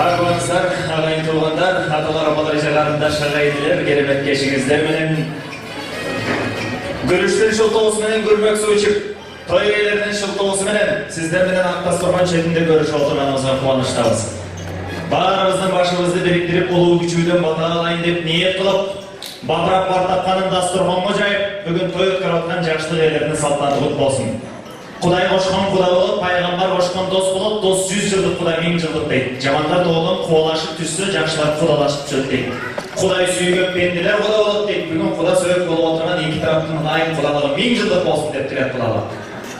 Arvamızlar, ağayın tuğanlar, atalar abalar icralarında şagaydiler, keremет keşinizler menen. Görüşleri şıltağısı menen görmek su içip, toy eylerinin şıltağısı menen, sizler menen Akdasturhan şehrinde görüş oturmanımızga kuvanıştabız. Barımızdan başımızды biriktirip ulu güçüydен bata alayın dep niyet kılıp, batırap bartapkanın dasturhanга jayıp, bugün toy ötkөрüp jakşылык eylerinin saltanаты kut bolsun. Kuday koşkan kuda olup, paygambar koşkan dost bulup, dost 100 yıllık kuday 1000 yıllık deyip. Jamanlar doğdun, kuvalaşıp düşsü, jakşılar kudalaşıp çöp deyip. Kuday süyügöp pendiler kuda olup deyip. Bugün kuda söylep bulup oturgan iki tarafının ayın kudalığı 1000 yıllık olsun deyip dilek kılalı.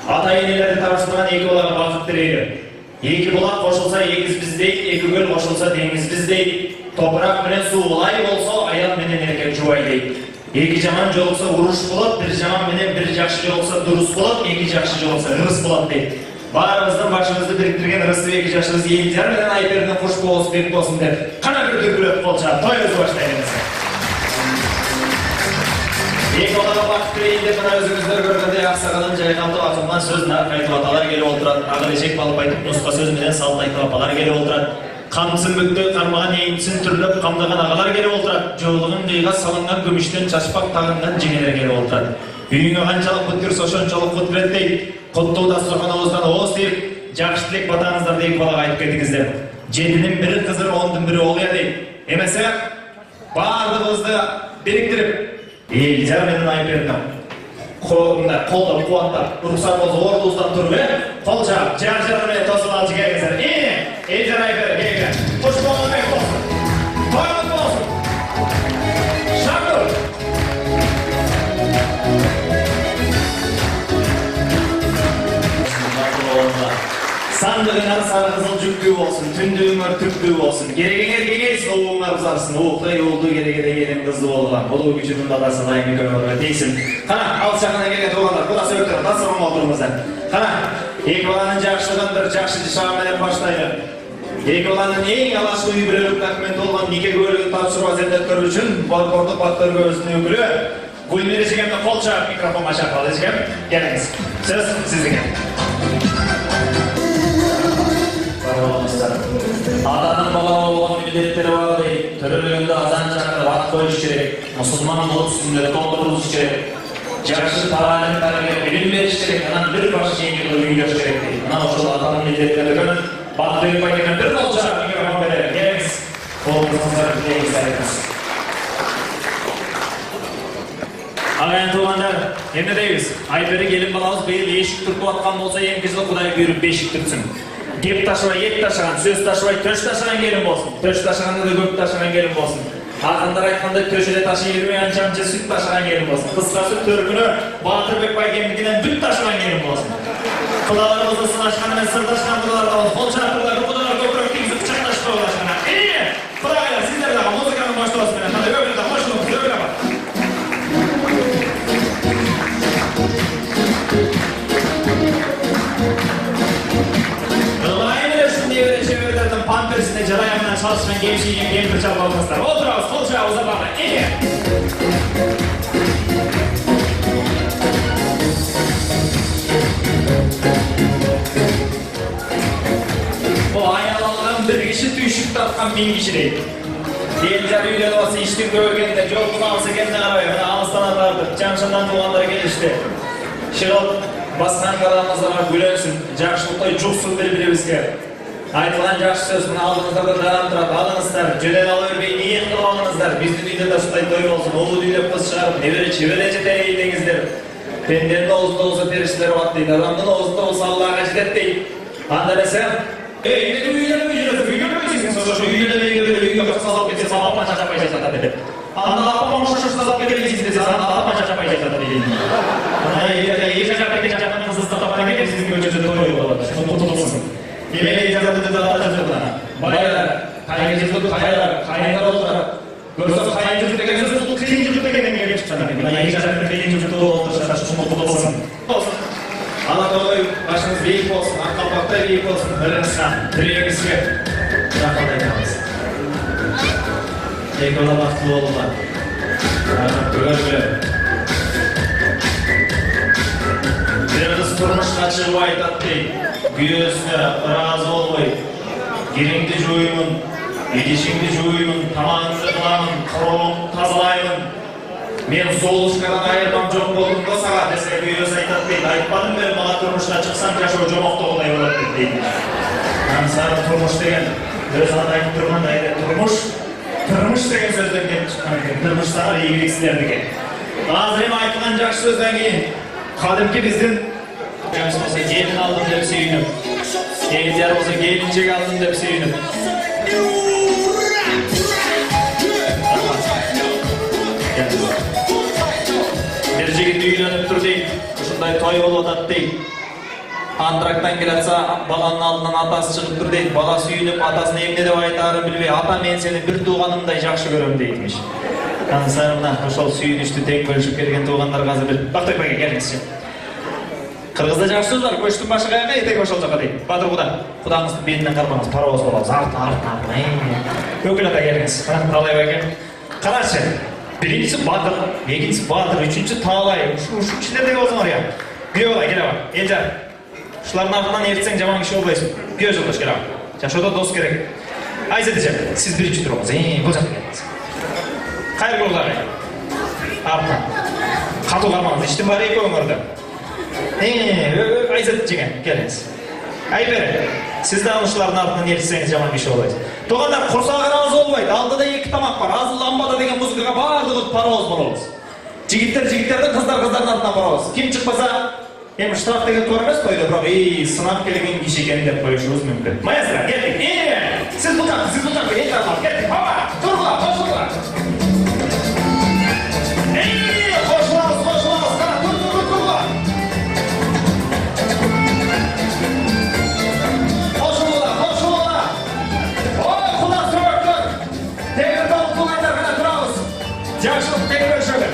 Ata-enelerdi tartıştırgan iki olaga bakıp direydi. Iki bulak koşulsa egiz biz deyip, iki göl koşulsa deniz biz deyip. Toprak menen su ulay bolsa, ayal menen erkek jubay deyip. Eki jaman joluksa uruş bulup, bir jaman menen bir jakşı joluksa durus bulup, iki jakşı joluksa ırыс bulup deyip. Barımızdan başımızды biriktirgen ırысты iki jakşınız Елизар менен Айбердин кош болуп бек болсун деп. Кана бир дүркүрөп болча, тойубузду баштайбыз. Эки балага бакыт берейин деп мына өзүңүздөр көргөндөй аксагалын жайкалтып атылган сөзүн айтып аталар келип отурат. Агыр эшек балып айтып, нуска сөз менен салт айтып апалар келип отурат. Камсын бүктө кармаган эйинтисин түрлөп камдаган агалар келип отурат. Жоолугун кыйга салынган күмүштөн чачпак тагынган жеңелер келип отурат. Үйүңө канчалык кут кирсе ошончолук кут берет дейт. Куттуу дасторханыбыздан ооз тийип, жакшы тилек батаңыздар дейт балага айтып кетиңиздер. Жетинин бири кызыр, 10дун бири оолуя дейт. Эмесе баардыгыбызды бириктирип, Елизар менен Айбердин колдоп кубаттап, уруксат болсо ордубуздан туруп, кол жаап, жар менен тосуп алчу келиңиздер. Елизар Айбер келгиле. Кош болгон бек болсун. Тойлот болсун. Шакыр. Sandığınar sarı kızıl cüklüğü olsun, tündüğünar tüklüğü olsun. Gereğiner geleysin, oğullar uzarsın. Oğukta yolduğu gereğine gelin kızlı oğlan. Oluğu gücünün dadası daimi kömürüne değilsin. Kana, al şakına gelen oğlanlar, burası öktür, tasırma oturumuzdan. Kana, ek olanın jakşılığındır, jakşıcı şamelen başlayın. Ek olanın en alaşlı üybürelük dokumenti olan nike görülüğü tapşırma zendetkörü için balkorduk baktör gözünü ögülü. Gülmeri çekemde kol çağıp mikrofon maşak aldı çekem. Geliniz. Söz sizin. Atanın balama olan milletleri var değil. Törölüğünde azan çakır vat koyuş gerek. Musulman bulup sünneti doldurulmuş gerek. Jakşı paralimlerine bilim veriş gerek. Anan bir başı şeyini oyun göç gerek değil. Anan oşul atanın milletleri gönül. Batı dönüp bakayım bir olacak mikrofon verelim. Geliniz. Kolumuzdan bir isteriniz. Ağayan tuğanlar, hem deyiz. Ayber'i gelin balağız beyil eşik türkü atkan bolsa yenkizli kuday buyurup beşik türksün. Gep taşıvay, yet taşıgan, söz taşıvay, töş taşıgan gelin bolsun. Töş taşıganda da köp taşıgan gelin bolsun. Akınдар aytkандай töşede taşı yürümey ançamca süt taşıgan gelin bolsun. Kıskası törkünü Batırbek baykemlikinden büt taşıgan gelin bolsun. Kudalarımızda sınaşkan ve sırdaşkan kudalarda olsun. Kol çarpıları kudalar köprök tingizip bıçaklaşıp ulaşkana. Kudaylar sizler daha muzikanın başta olsun. Hadi öyle de hoş olun, öyle bak. Pampers'inde jarayamdan çalışan gevşeyen bir çabuk olmasılar. Oturağız, kol çağımıza bakın. İyi. O ayalanan bir kişi tüyüşük tatkan 1000 kişi değil. Elizar üyleri olsa içtik bölgende, yol kulağımıza kendine arıyor. Ağızdan atardık, canşından dumanları gelişti. Şirot, baskan kalanımızda var, gülersin. Jakşılıkta cuksun bir-birimizge. Aytılan jakşı sözünü aldığınızda da daram turap, alınızlar, jölen alıvermey niyet kılıp alınızlar. Bizdin uyda da şuday toy bolsun, oğlu düylep kız çıkarıp, nebere çevire jeteyi deňizler. Pendenin oğuzda olsa perişleri vat deydi, adamdın oğuzda olsa Allah'a jetet deyip. Anda desem, ne de üylere mi jürüyorsun, üylere mi jürüyorsun? Soşu üylere mi jürüyorsun, üylere sazap geçse, sapapman çaçapay çaçata dedi. Anda apapman şaşır sazap geçse dese, anda apapman çaçapay çaçata dedi. İyi çaçapay çaçapay kızızda tapana gelip sizin göçüde toy olarak, tutulursun. Yemeğe icazatı da alacaklar. Baylar, kayıncılık kayarlar, kayınlar olarak. Görse kayıncılık degen söz tutup kıyıncılık degen geliyor çıkacak. Yani icazatı kıyıncılık olursa şu mutlu olsun. Olsun. Anadolu'yu başınız büyük olsun, Ankalpak'ta büyük olsun. Öğrenirse, dileğimiz ve bırakmadan kalsın. Ekola baktı oldular. Böyle. Biraz turmuş kaçırıp aytat değil. Güyüsüne razı olmayı. Girеңді жойымын, едешіңді жойымын, тамағыңды қыламын, құрылымды тазалаймын. Мен Золушкадан айырмам жоқ болдым ба саға десе өз айтады дейді. Айтпадым бері маған тұрмышқа шықсаң жашау жомоқтығындай болады дейді. Сары тұрмыш деген өз аты айтып тұрғандай тұрмыш деген сөзден келіп шыққан екен. Тұрмыштағы игілік кісілердікі. Қазір айтылған жақсы сөзден кейін қадімгі біздің келін алдым деп сүйініп, келіндер болса келіншек алдым деп сүйініп. Бір жігіт үйленіп тұр дейді, ұшындай той болып атады дейді. Антрактан келатса, баланың алдынан атасы шығып тұр дейді. Бала сүйініп, атасын емне деп айтарын білбей, ата мен сені бір туғанымдай жақсы көрем дейдімеш. Қансарымна, ошол сүйінішті тең бөлішіп келген туғандар қазір бір бақтай бәге келіңізші. Қырғызда жақсы сөз бар, көштің башы қаяққа, етек ошол жаққа дейді. Батыр құда, құдаңыздың бетінен қарпаңыз, паровоз боламыз, артына. Өкіл ата келіңіз, қалай бәке. Қарашы, біріншісі батыр, екіншісі батыр, үшінші талай, үшіншілердегі болсын ория. Күйе олай, келе бар, елжар. Шылардың артынан ертсең жаман кіші болбайсың. Күйе жолдаш келе бар. Жашода дос керек. Айзадежем, сіз бірінші тұрыңыз, бұл жаққа келіңіз. Қайыр болғағай. Артынан. Қату қармаңыз, іштің бар екі өңірді. Айзат жеген, келіңіз. Айбері, сіз де анышылардың артынан ертсеңіз жаман кіші болбайсыз. Тоғандар, құрсағыраңыз болбайды. Алдыда екі тамақ бар. Азыл ламбада деген музыкаға барлығы паровоз боламыз. Жігіттерді, қыздардың артынан паровоз. Кім шықпаса, штраф деген туар емес тойда, бірақ сынап келген кеше екен деп қойышуымыз мүмкін. Маэстро, кеттік. Сіз бұл жақты, кеттік. Баба, тұрға, қошылға. Қошылағыз, қара, тұрға. Қошылға. Ой, құлақ сөйттір. Тегір тауып тұлғайдар ғана тұрауыз. Жақшылық тегір өшігі.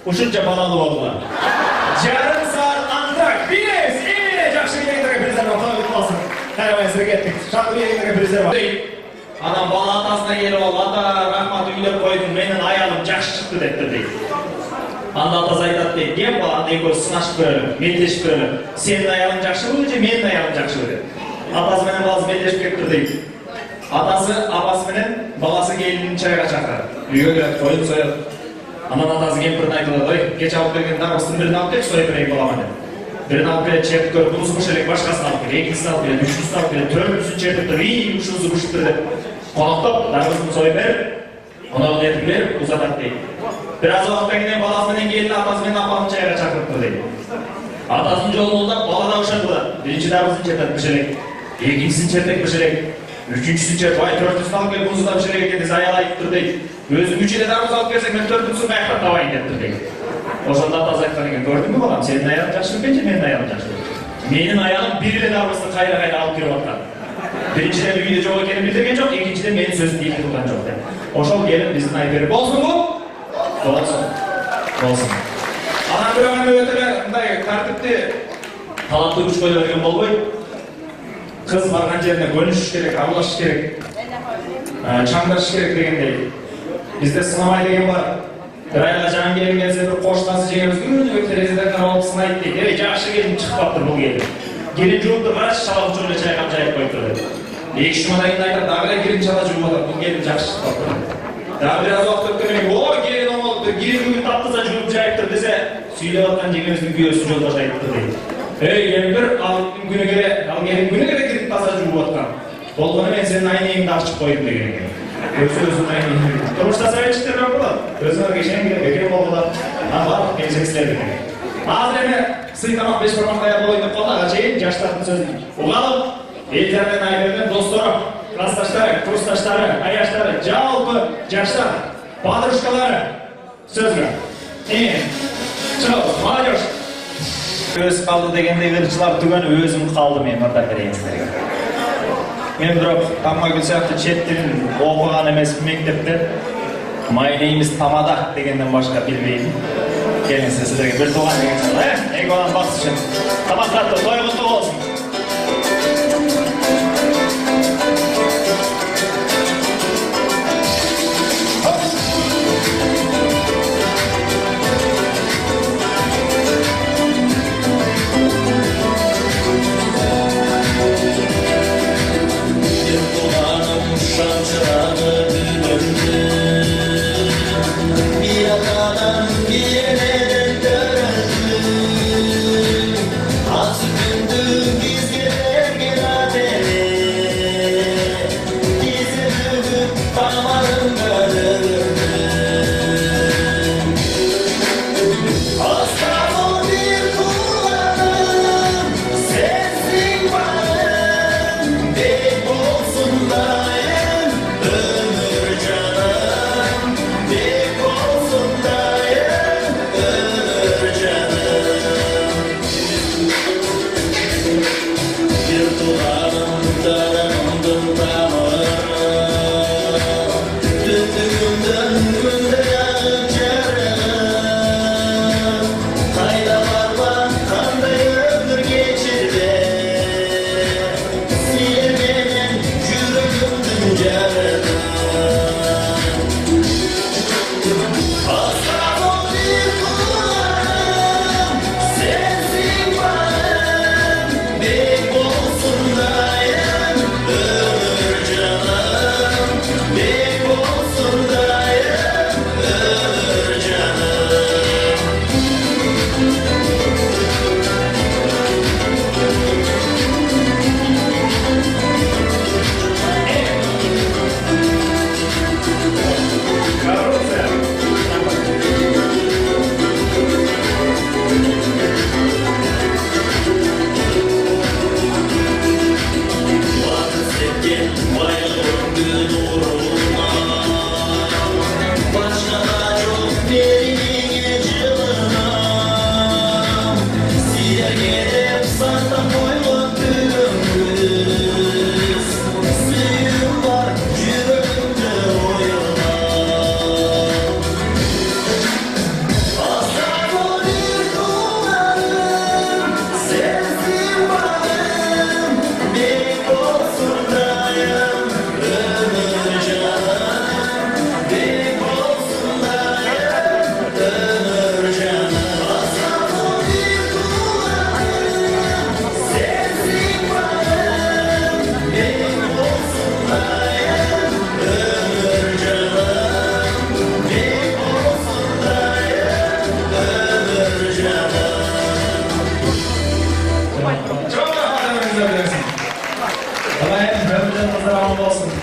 Ушунча балалы болдула. Жарым саат антракт. Бирес, жакшы келгендерге презерватив алсын. Карабайсыздар кеттик. Шақыр келгендерге презерватив. Анан бала атасына келип алып, ата рахмат үйлөп койдум, менин аялым жакшы чыкты депти дейт. Анда атасы айтат дейт, кеп баланы экөөбүз сынашып көрөлү, мелдешип көрөлү. Сенин аялың жакшыбы же менин аялым жакшыбы деп. Атасы менен баласы мелдешип кеп дейт. Атасы апасы менен баласы келинин чайга чакырат. Үйгө келет, коюн соёт. Анан атасы кемпирин айтылат, ой, кеч алып келген дарбыздын бирин алып келчи, союп берейин балама деп. Бирин алып келет, чертип көрүп, бунусу буш элек, башкасын алып келет, экинчисин алып келет, үчүнчүсүн алып келет, төртүнчүсүн чертип туруп, ушунусу бушуптур деп. Коноктоп, дарбыздын союп берип, коногун этип берип, узатат дейт. Бир аз убакыттан кийин баласы менен келин атасы менен апанын чайга чакырыптыр дейт. Атасынын жолун улдап, бала да ошентип, биринчи дарбыздын чертет беш элек, экинчисин чертет беш элек, үчүнчүсүн чертип, ай төртүнчүсүн алып келип, бунусу да беш элек экен десе аял айтыптыр дейт. Өзүң үч эле дарбыз алып келсең, мен төртүнчүсүн каяктан табайын дептир дейт. Ошондо атасы айткан экен, көрдүңбү балам, сенин аялың жакшы бекен же менин аялым жакшы бекен? Менин аялым бир эле дарбызды кайра алып келип аткан. Биринчиден үйдө жок экенин билдирген жок, экинчиден менин сөзүмдү ийип турган жок деп. Ошол келин биздин Айбери болсунбу? Болсун. Анан бирок өтө эле мындай тартипти талаптуу күч кое берген болбойт. Кыз барган жерине көнүшүш керек, аралашыш керек. Çamdaş gerek degендей. Bizde sınamay degen var. Bir ayga can gelin gelse bir koştası jegemiz günü terezeden karab sınayt deydi. Жақшы келin çıkıptır bu gelin. Gelin жуupты караш шалап жоле чайкап жайып коюптур dedi. 2-3 мындан кийин айтат, дагы эле келин чала жууп атат. Бул келин жакшы чыкпаптыр. Дагы бир аз убакыт өткөндөн кийин, "О, келин оңолуптур, келин бүгүн таптыза жууп жайыптыр" десе, сүйлөп аткан жегемиздин күйөөсү жолдош айтыптыр дейт. Ey, Emir, al gelin günü göre girip таза жууп аткан. Болгону мен сенин айнегиңди ачып коюм деген экен. Өзүнүн айнегин. Турмушта совет көп болот. Өзүнө кешен керек, бекер болот. Бар, келсеңиздер деген. Азыр эми сыйкамак беш бармактай болойт деп калды. Ага чейин жаштардын сөзүн угалып, эл жаран айберден достору, классташтары, курсташтары, аяштары, жалпы жаштар, подружкалары сөзгө. Чыгып, молодежь. Өз қалды дегенде ырчылар түгөн өзім қалды мен мында берейін сіздерге. Мен бирок Тамагүл сияқты чет тілін оқыған емес мектепте My name is Тамада дегенден башка билбеймін. Келіңіз сіздерге бір туған деген сұрды. Эки балам бақсы үшін. Тамақтатты, той құтты болсын.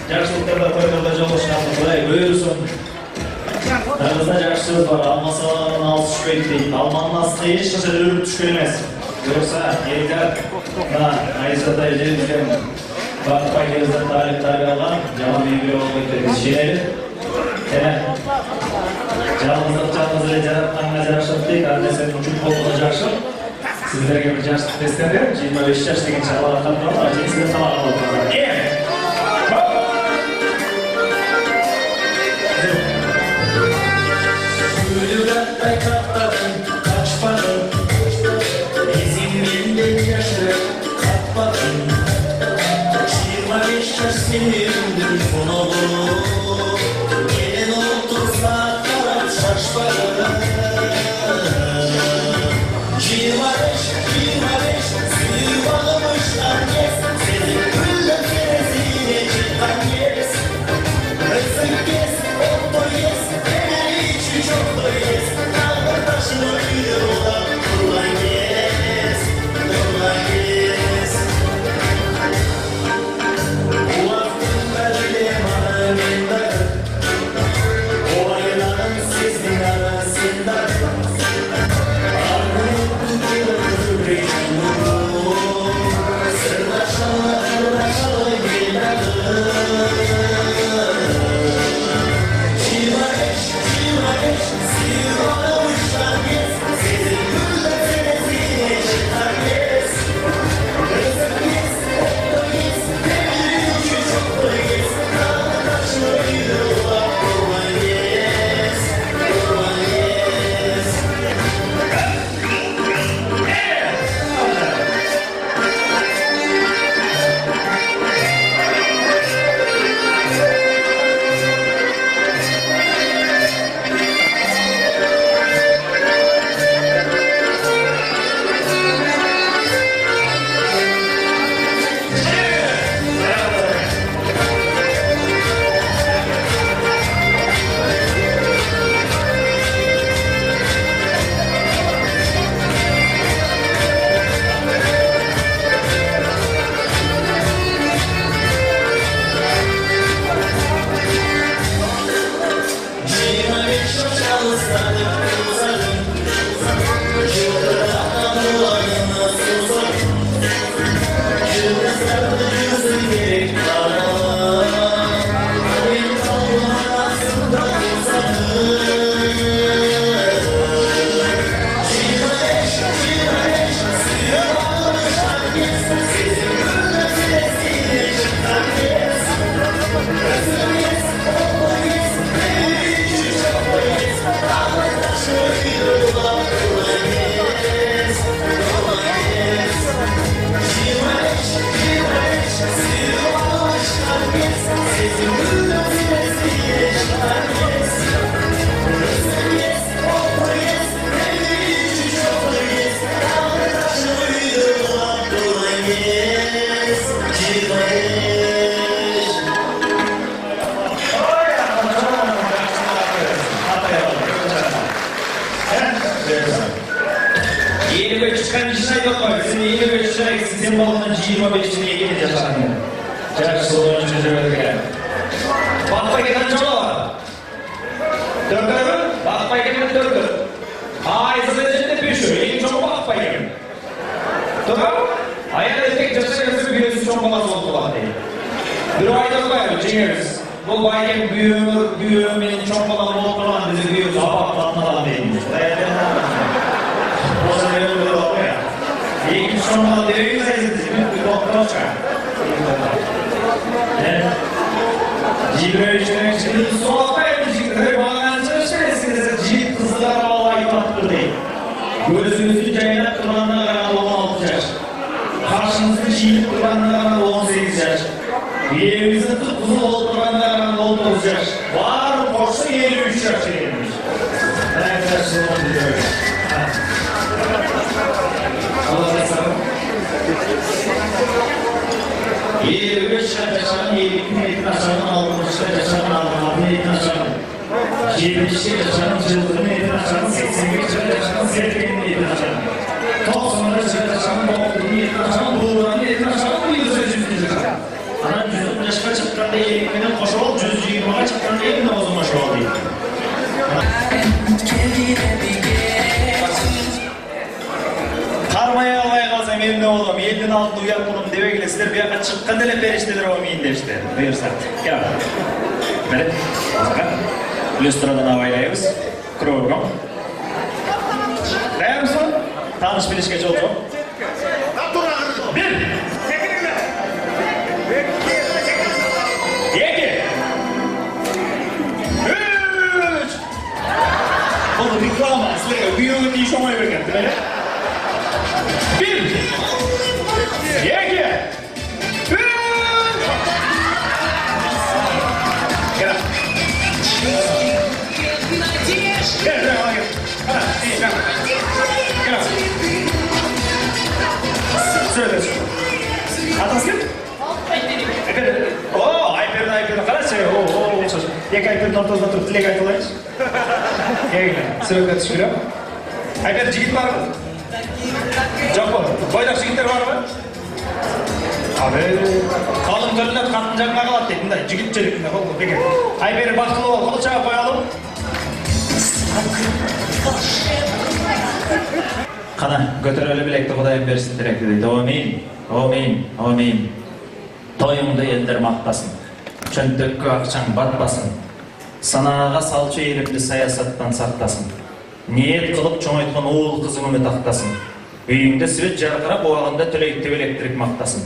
Жақшылықтарда тойдарда жолдашқанды құдай бөлісін. Тағызда жақшы сөз бар, алмасынан алыс түшпейді дейді. Алманың астына ешқашан өріп түшкен емес. Жоқса, елдер, Айзадай жерімізден Бақытбай келізден тарих алған, жаман бейбіре олғайды жинелі. Жалғыздық жаратқанға жақшылық дейді, әрнесен үчіп болуға жақшылық. Сіздерге бір жақшылық тестеді, 25 жаш деген шағалар қатыралар, жеңсізден тамақ алып. Дай каптадың, қашпадың, езіңмен де яшырып қаппадың. 25 жас сенімдің соны çıkan işine yok mu? Sen 25 yaşına gitsin, senin balından 25 yaşına gidin yaşanan yani. Çarşı olan çocuğa öyle. Bakma gelen çoğu var. Dördür mü? Bakma gelen dördür. Ağzı derecede büyüşür. İyi çoğu bakma gelen. Doğru. Hayal etmek yaşa gözü büyüsü çok olmaz oldu var değil. Bir ayda koyalım, çekeriz. Bu bayken büyümenin çok olan olmadan bizi büyüyoruz. Apatlatmadan değilmiş. O zaman öyle bir oldu ya. İyi ki çok olan değiliz. Bir doktor çıkar. Cibre işlemek için soğuk vermişiktir. Bana çalışırsınız. Cilt kızlar Allah'ı tatlı değil. Gözünüzü caynak kılanına kadar 16 yaş. Karşınızı cilt kılanına kadar 18 yaş. Yerimizin kıpkızı oldurana kadar 19 yaş. Var korksa 53 yaş edilmiş. Evet, şimdi diyor. Allah'a emanet. 25 yaş yaşanan, 52 yaşanan, 60 yaş yaşanan, 66 yaşanan, 70 yaş yaşanan, çılgın yaşanan, 85 yaş yaşanan, 80 yaşanan, 90 yaş yaşanan, 90 yaş yaşanan, 90 yaş yaşanan, 100 yaşanan. Ana 110 yaşına çıkkanda eğiliminin koşu ol, 120'a çıkkanda eğilimine o zaman şu ol değil. Karmaya almaya kalsam elimde oğlum, elden altında uyan bulum deve gelesiler, bir yaka çıkkan dele perişteler o miyinde işte. Buyursak, gel. Böyle, o zaman, lüstradan havaylayız, kurulgum. Değer misin? Tanış bilişkeç olacak. Bir! Bunu bir kılama, aslında bir yolu değil şomayı bekletti böyle. Bir! İki! Üç! Gel. Gel, gel, gel. Hadi, iyi, gel. Gel. Söyle. Atası kim? Ayper. Oo, Ayper. Kaç şey? Oo, çocuk. Yak Ayper'in ortasında turup dilek aytılayız. Gel. Söyle şöyle. Ayper jigit var mı? Yok mu? Boydak jigitler var mı? Abi, kalın töründe katın canına kalat dedim de, jigit çelikinde. Peki. Ayper'i bakılı ol, kılıçağa koyalım. Kana, götür öyle bilekti, Kudayım versin direkti dedi. Amin. Toyumda eldir maktasın. Çöntökkü akçan batmasın. Sanağa salçı eğilimli sayasattan saktasın. Niyet kılıp çoğaytman oğul kızımı taktasın. Üyünde sivet jarqırap oğalında tüleyip elektrik maktasın.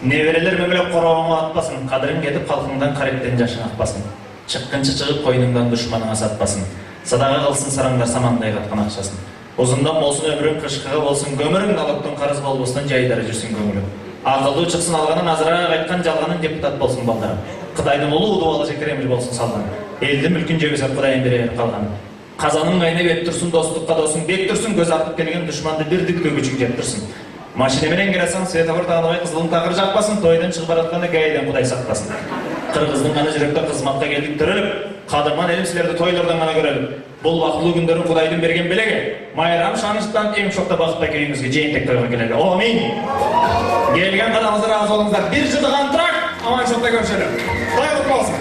Neveriler memele koravama atmasın. Kadırın gedip halkından karetten yaşın atmasın. Çıkkınçı çıkıp koynundan düşmanına satmasın. Sadağa kalsın saranlar samanday katkan akşasın. Uzundan olsun ömrün kışkığı olsun, gömürün kalıptın karız bolbostan jaydarı жүрсün көңілі. Aqıllı çıksın alğanın azırağa qaytkan jalğanın deputat bolsun baldarım. Qıdayдың ұлы удуалы жекереміл болсын салған. Елді мүлкін жебесеп Құдайын берер қалған. Қазаның қайнап ет тұрсын, достыққа досың бек тұрсын, көз артып келген дұшманды бір дүкке күчік жеп тұрсын. Машинеменен келесің, светофор тағылмай қызылың тағыр жақпасын, тойдан шығып баратқанда гайдан Құдай сақтасын. Қырғыздың ғана жүректі қызматқа келдік түріліп, қадырман елімсілерді тойлардан ғана көреліп. Бұл бақылы күндерін Құдайдың берген белеге, майрам шаныштан ең шоқта бақытта күйімізге жейінтек тойға келеді. Амин! Келген қадамызды разы олыңыздар. Bir жылдыған тұрақ, аман шоқта көршілі. Құдай құтты болсын.